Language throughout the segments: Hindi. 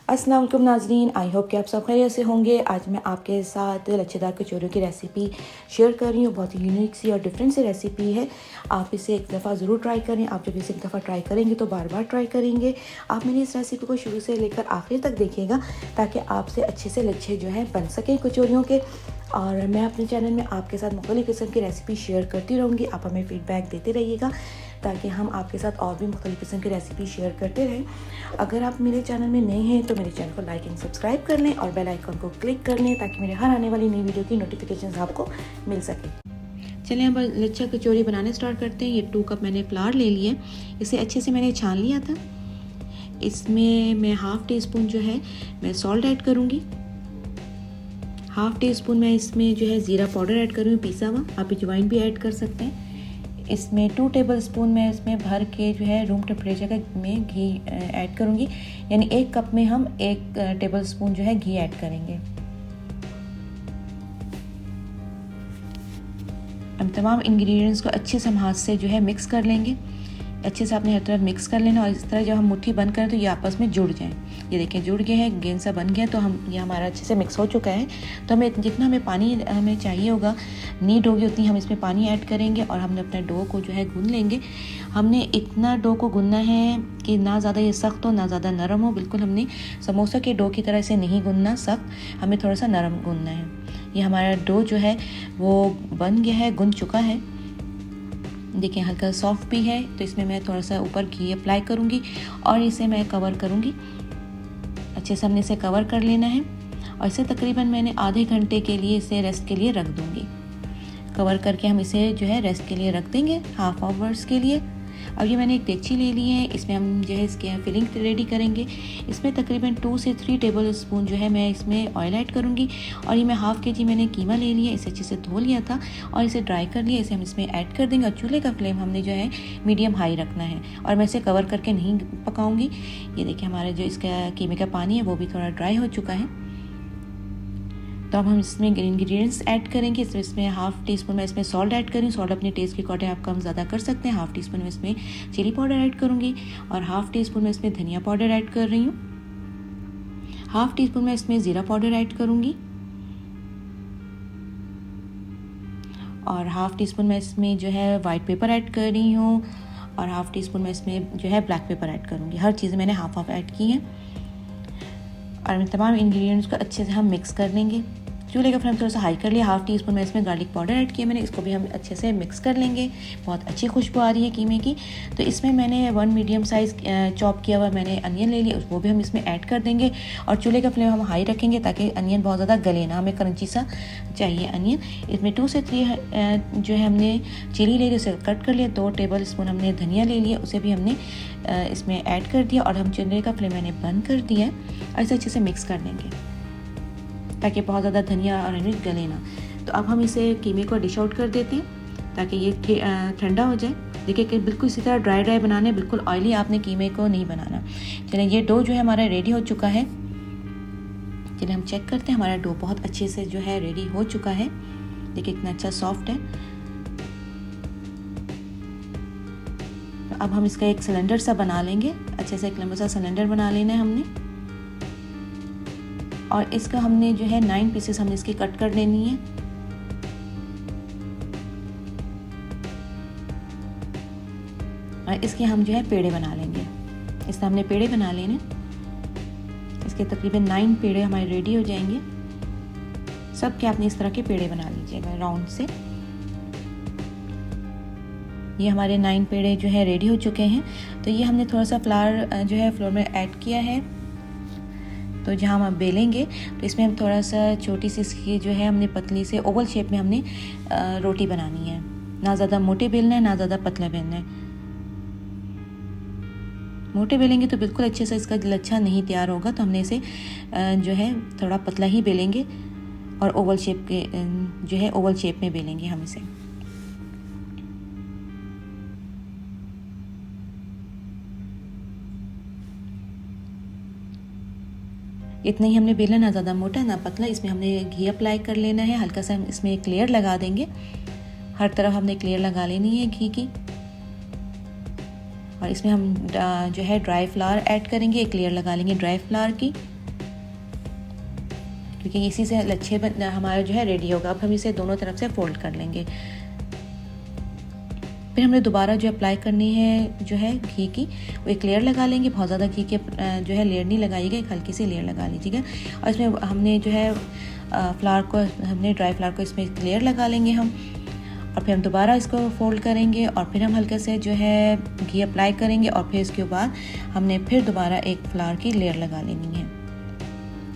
अस्सलाम वालेकुम नाज़रीन, आई होप कि आप सब खैरियत से होंगे। आज मैं आपके साथ लच्छेदार कचौरियों की रेसिपी शेयर कर रही हूँ। बहुत ही यूनिक सी और डिफरेंट सी रेसिपी है। आप इसे एक दफ़ा ज़रूर ट्राई करें। आप जब इसे एक दफ़ा ट्राई करेंगे तो बार बार ट्राई करेंगे। आप मेरी इस रेसिपी को शुरू से लेकर आखिर तक देखिएगा ताकि आपसे अच्छे से लच्छे जो हैं बन सकें कचौरियों के। और मैं अपने चैनल में आपके साथ मुख्तलिफ़ किस्म की रेसिपी शेयर करती रहूँगी। आप हमें फ़ीडबैक देते रहिएगा ताकि हम आपके साथ और भी मुख्तलिफ़ किस्म की रेसिपी शेयर करते रहें। अगर आप मेरे चैनल में नए हैं तो मेरे चैनल को लाइक एंड सब्सक्राइब कर लें और बेल आइकन को क्लिक कर लें ताकि मेरे हर आने वाली नई वीडियो की नोटिफिकेशन आपको मिल सके। चलिए अब लच्छा कचौरी बनाने स्टार्ट करते हैं। ये 2 कप मैंने फ्लावर ले लिया, इसे अच्छे से मैंने छान लिया था। इसमें मैं हाफ़ टी स्पून जो है मैं सॉल्ट ऐड करूँगी। हाफ़ टी स्पून मैं इसमें जो है ज़ीरा पाउडर ऐड करूँगी पिसा हुआ। आप अजवाइन भी ऐड कर सकते हैं। इसमें 2 टेबल स्पून मैं इसमें भर के जो है रूम टेम्परेचर का में घी ऐड करूँगी, यानी 1 कप में हम 1 टेबल स्पून जो है घी ऐड करेंगे। हम तमाम इंग्रेडिएंट्स को अच्छे से हम हाथ से जो है मिक्स कर लेंगे। अच्छे से आपने हर तरफ मिक्स कर लेना और इस तरह जब हम मुट्ठी बंद करें तो ये आपस में जुड़ जाएं। ये देखें जुड़ गए हैं, गेंद सा बन गया। तो ये हमारा अच्छे से मिक्स हो चुका है। तो हमें जितना हमें पानी हमें चाहिए होगा, नीड होगी, उतनी हम इसमें पानी ऐड करेंगे और हमने अपना डो को जो है गूंद लेंगे। हमने इतना डो को गूंदना है कि ना ज़्यादा ये सख्त हो ना ज़्यादा नरम हो। बिल्कुल हमने समोसा के डो की तरह से नहीं गूंदना सख्त, हमें थोड़ा सा नरम गूंदना है। ये हमारा डो जो है वो बन गया है, गूंद चुका है। देखिए हल्का सॉफ्ट भी है। तो इसमें मैं थोड़ा सा ऊपर घी अप्लाई करूँगी और इसे मैं कवर करूँगी। अच्छे से हमने इसे कवर कर लेना है और इसे तकरीबन मैंने आधे घंटे के लिए इसे रेस्ट के लिए रख दूँगी। कवर करके हम इसे जो है रेस्ट के लिए रख देंगे हाफ आवर्स के लिए। अब ये मैंने एक देगची ले ली है, इसमें हम जो है इसके फिलिंग रेडी करेंगे। इसमें तकरीबन 2 से 3 टेबल स्पून जो है मैं इसमें ऑयल ऐड करूँगी। और ये मैं हाफ़ के जी मैंने कीमा ले लिया, इसे अच्छे से धो लिया था और इसे ड्राई कर लिया। इसे हम इसमें ऐड कर देंगे और चूल्हे का फ्लेम हमने जो है मीडियम हाई रखना है और मैं इसे कवर करके नहीं पकाऊँगी। ये देखिए हमारा जो इसका कीमे का पानी है वो भी थोड़ा ड्राई हो चुका है। तो अब हम इसमें इंग्रेडिएंट्स ऐड करेंगे। इसमें हाफ़ टी स्पून मैं इसमें सॉल्ट ऐड करूँगी। सॉल्ट अपने टेस्ट के अकॉर्डिंग आप कम ज़्यादा कर सकते हैं। हाफ़ टी स्पून में इसमें चिली पाउडर ऐड करूँगी और हाफ़ टी स्पून में इसमें धनिया पाउडर ऐड कर रही हूँ। हाफ़ टी स्पून में इसमें ज़ीरा पाउडर ऐड करूँगी और हाफ़ टी स्पून में इसमें जो है वाइट पेपर ऐड कर रही हूँ और हाफ़ टी स्पून में इसमें जो है ब्लैक पेपर ऐड करूँगी। हर चीज़ मैंने हाफ हाफ ऐड की है और तमाम इंग्रेडिएंट्स को अच्छे से हम मिक्स कर लेंगे। चूल्हे का फ्लेम थोड़ा सा हाई कर लिया। हाफ़ टी स्पून में इसमें गार्लिक पाउडर ऐड किया मैंने, इसको भी हम अच्छे से मिक्स कर लेंगे। बहुत अच्छी खुशबू आ रही है कीमे की। तो इसमें मैंने 1 मीडियम साइज़ चॉप किया हुआ मैंने अनियन ले लिया, वो भी हम इसमें ऐड कर देंगे और चूल्हे का फ्लेम हम हाई रखेंगे ताकि अनियन बहुत ज़्यादा गले ना, हमें क्रंची सा चाहिए अनियन। इसमें 2 से 3 जो है हमने चिली ले ली, उसे कट कर लिया। 2 टेबल स्पून हमने धनिया ले लिया, उसे भी हमने इसमें ऐड कर दिया और हम चूल्हे का फ्लेम मैंने बंद कर दिया और इसे अच्छे से मिक्स कर लेंगे ताकि बहुत ज़्यादा धनिया और मिर्च गले ना। तो अब हम इसे कीमे को डिश आउट कर देते हैं ताकि ये ठंडा हो जाए। देखिए कि बिल्कुल इसी तरह ड्राई ड्राई बनाना है, बिल्कुल ऑयली आपने कीमे को नहीं बनाना। चलिए ये डो जो है हमारा रेडी हो चुका है। चलिए हम चेक करते हैं। हमारा डो बहुत अच्छे से जो है रेडी हो चुका है। देखिए कितना अच्छा सॉफ्ट है। तो अब हम इसका एक सिलेंडर सा बना लेंगे। अच्छे से एक लंबा सा सिलेंडर बना लेना है हमने और इसका हमने जो है 9 पीसेस हमने इसकी कट कर लेनी है। और इसके हम जो है पेड़े बना लेंगे। इससे हमने पेड़े बना लेने। इसके तकरीबन 9 पेड़े हमारे रेडी हो जाएंगे। सब के आपने इस तरह के पेड़े बना लीजिएगा राउंड से। ये हमारे 9 पेड़े जो है रेडी हो चुके हैं। तो ये हमने थोड़ा सा फ्लावर जो है फ्लोर में ऐड किया है। तो जहाँ हम बेलेंगे तो इसमें हम थोड़ा सा छोटी सी इसकी जो है हमने पतली से ओवल शेप में हमने रोटी बनानी है। ना ज़्यादा मोटे बेलना है ना ज़्यादा पतला बेलना है। मोटे बेलेंगे तो बिल्कुल अच्छे से इसका लच्छा नहीं तैयार होगा। तो हमने इसे जो है थोड़ा पतला ही बेलेंगे और ओवल शेप के जो है ओवल शेप में बेलेंगे हम इसे। इतना ही हमने बेला, ना ज़्यादा मोटा ना पतला। इसमें हमने घी अप्लाई कर लेना है। हल्का सा हम इसमें एक लेयर लगा देंगे। हर तरफ हमने एक लेयर लगा लेनी है घी की और इसमें हम जो है ड्राई फ्लावर ऐड करेंगे। एक लेयर लगा लेंगे ड्राई फ्लावर की। क्योंकि इसी से लच्छे हमारा जो है रेडी होगा। अब हम इसे दोनों तरफ से फोल्ड कर लेंगे। फिर हमने दोबारा जो अप्लाई करनी है जो है घी की, वो एक लेयर लगा लेंगे। बहुत ज़्यादा घी के जो है लेयर नहीं लगाइएगा, एक हल्की सी लेयर लगा लीजिएगा। और इसमें हमने जो है फ्लावर को, हमने ड्राई फ्लावर को इसमें एक लेयर लगा लेंगे हम। और फिर हम दोबारा इसको फोल्ड करेंगे और फिर हम हल्के से जो है घी अप्लाई करेंगे। और फिर इसके बाद हमने फिर दोबारा एक फ्लावर की लेयर लगा लेनी है,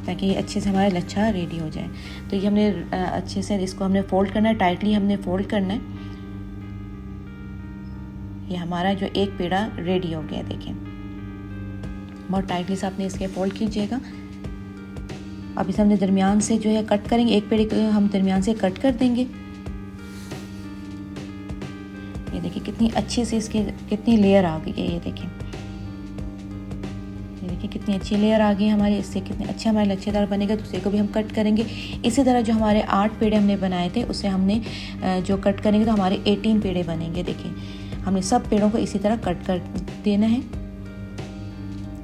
ताकि अच्छे से हमारा लच्छा रेडी हो जाए। तो ये हमने अच्छे से इसको हमने फोल्ड करना है, टाइटली हमने फोल्ड करना है। ये हमारा जो एक पेड़ा रेडी हो गया, देखें बहुत टाइटली से आपने इसके फोल्ड कीजिएगा। अब इसे हमने दरमियान से जो है कट करेंगे, एक पेड़े को हम दरमियान से कट कर देंगे। ये देखिए कितनी अच्छी से इसकी कितनी लेयर आ गई है, ये देखें, ये देखिए कितनी अच्छी लेयर आ गई हमारी। इससे कितने अच्छे हमारे लच्छेदार बनेगा। दूसरे को भी हम कट करेंगे इसी तरह। जो हमारे 8 पेड़े हमने बनाए थे उससे हमने जो कट करेंगे तो हमारे 18 पेड़े बनेंगे। देखिए हमने सब पेड़ों को इसी तरह कट कर देना है।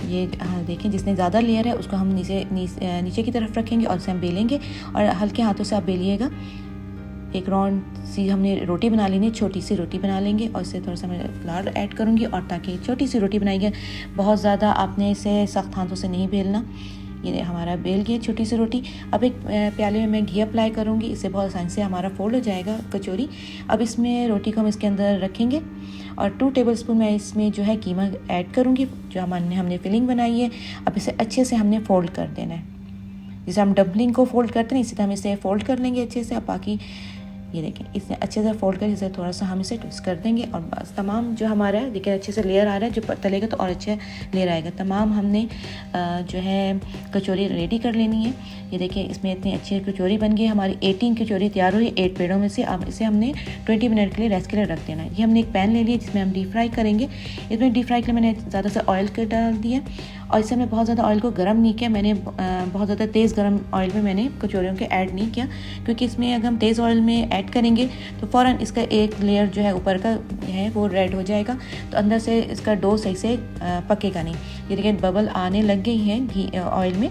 ये देखें, जिसने ज़्यादा लेयर है उसको हम नीचे की तरफ रखेंगे और इसे हम बेलेंगे। और हल्के हाथों से आप बेलिएगा। एक राउंड सी हमने रोटी बना लेनी, छोटी सी रोटी बना लेंगे। और इससे थोड़ा सा मैं फ्लावर ऐड करूँगी, और ताकि छोटी सी रोटी बनाएंगे। बहुत ज़्यादा आपने इसे सख्त हाथों से नहीं बेलना। ये हमारा बेल गई छोटी सी रोटी। अब एक प्याले में मैं घी अप्लाई करूँगी, इससे बहुत आसानी से हमारा फोल्ड हो जाएगा कचौरी। अब इसमें रोटी को हम इसके अंदर रखेंगे और 2 टेबलस्पून मैं इसमें जो है कीमा ऐड करूँगी, जो हमने फिलिंग बनाई है। अब इसे अच्छे से हमने फोल्ड कर देना है, जैसे हम डम्पलिंग को फोल्ड करते हैं इसी तरह हम इसे फोल्ड कर लेंगे अच्छे से। अब बाकी ये देखें, इसे अच्छे से फोल्ड कर इसे थोड़ा सा हम इसे ट्विस्ट कर देंगे। और बस तमाम जो हमारा है देखिए अच्छे से लेयर आ रहा है, जो तलेगा तो और अच्छे लेयर आएगा। तमाम हमने जो है कचौरी रेडी कर लेनी है। ये देखिए इसमें इतनी अच्छी कचौरी बन गई हमारी। 18 कचौरी तैयार हुई 8 पेड़ों में से। अब इसे हमने 20 मिनट के लिए रेस्ट के लिए रख देना है। ये हमने एक पैन ले लिया जिसमें हम डीप फ्राई करेंगे। इसमें डीप फ्राई के लिए मैंने ज़्यादा से ऑयल कर डाल दिया, और इससे हमने बहुत ज़्यादा ऑयल को गर्म नहीं किया। मैंने बहुत ज़्यादा तेज़ गर्म ऑयल में मैंने कचौरियों के ऐड नहीं किया, क्योंकि इसमें अगर हम तेज़ ऑयल में ऐड करेंगे तो फ़ौरन इसका एक लेयर जो है ऊपर का है वो रेड हो जाएगा, तो अंदर से इसका डो सही से पकेगा नहीं। ये देखिए बबल आने लग गई हैं घी ऑयल में।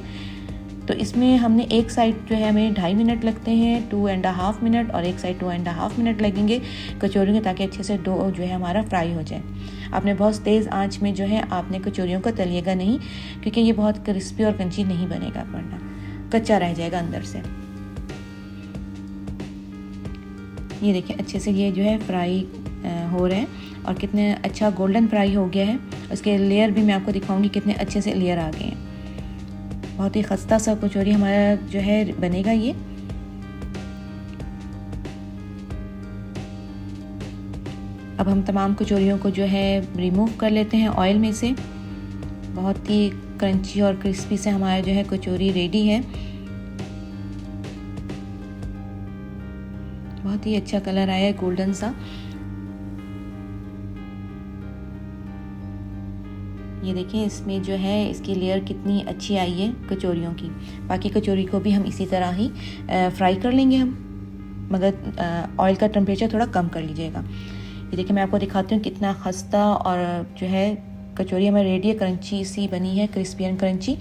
तो इसमें हमने एक साइड जो है हमें 2.5 मिनट लगते हैं, 2.5 मिनट, और एक साइड 2.5 मिनट लगेंगे कचौरियों के, ताकि अच्छे से डो जो है हमारा फ्राई हो जाए। आपने बहुत तेज़ आंच में जो है आपने कचौरियों को तलिएगा नहीं, क्योंकि ये बहुत क्रिस्पी और क्रंची नहीं बनेगा, वरना कच्चा रह जाएगा अंदर से। ये देखिए अच्छे से ये जो है फ्राई हो रहे हैं और कितने अच्छा गोल्डन फ्राई हो गया है। इसके लेयर भी मैं आपको दिखाऊंगी कितने अच्छे से लेयर आ गए हैं। बहुत ही खस्ता सा कचौरी हमारा जो है बनेगा ये। अब हम तमाम कचौरियों को जो है रिमूव कर लेते हैं ऑयल में से। बहुत ही क्रंची और क्रिस्पी से हमारा जो है कचौरी रेडी है। बहुत ही अच्छा कलर आया है गोल्डन सा। ये देखिए इसमें जो है इसकी लेयर कितनी अच्छी आई है कचौरियों की। बाकी कचौरी को भी हम इसी तरह ही फ्राई कर लेंगे हम, मगर ऑयल का टेम्परेचर थोड़ा कम कर लीजिएगा। ये देखिए मैं आपको दिखाती हूँ कितना खस्ता और जो है कचौरी हमारी रेडी है, क्रंची सी बनी है, क्रिस्पी एंड क्रंची।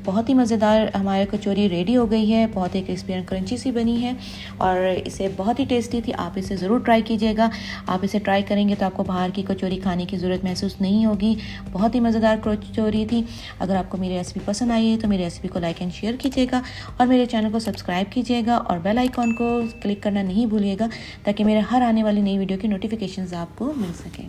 बहुत ही मज़ेदार हमारी कचौरी रेडी हो गई है, बहुत ही क्रिस्पी एंड क्रंची सी बनी है और इसे बहुत ही टेस्टी थी। आप इसे ज़रूर ट्राई कीजिएगा। आप इसे ट्राई करेंगे तो आपको बाहर की कचौरी खाने की ज़रूरत महसूस नहीं होगी। बहुत ही मज़ेदार कचौरी थी। अगर आपको मेरी रेसिपी पसंद आई है तो मेरी रेसिपी को लाइक एंड शेयर कीजिएगा और मेरे चैनल को सब्सक्राइब कीजिएगा और बेल आइकॉन को क्लिक करना नहीं भूलिएगा, ताकि मेरे हर आने वाली नई वीडियो की नोटिफिकेशंस आपको मिल सकें।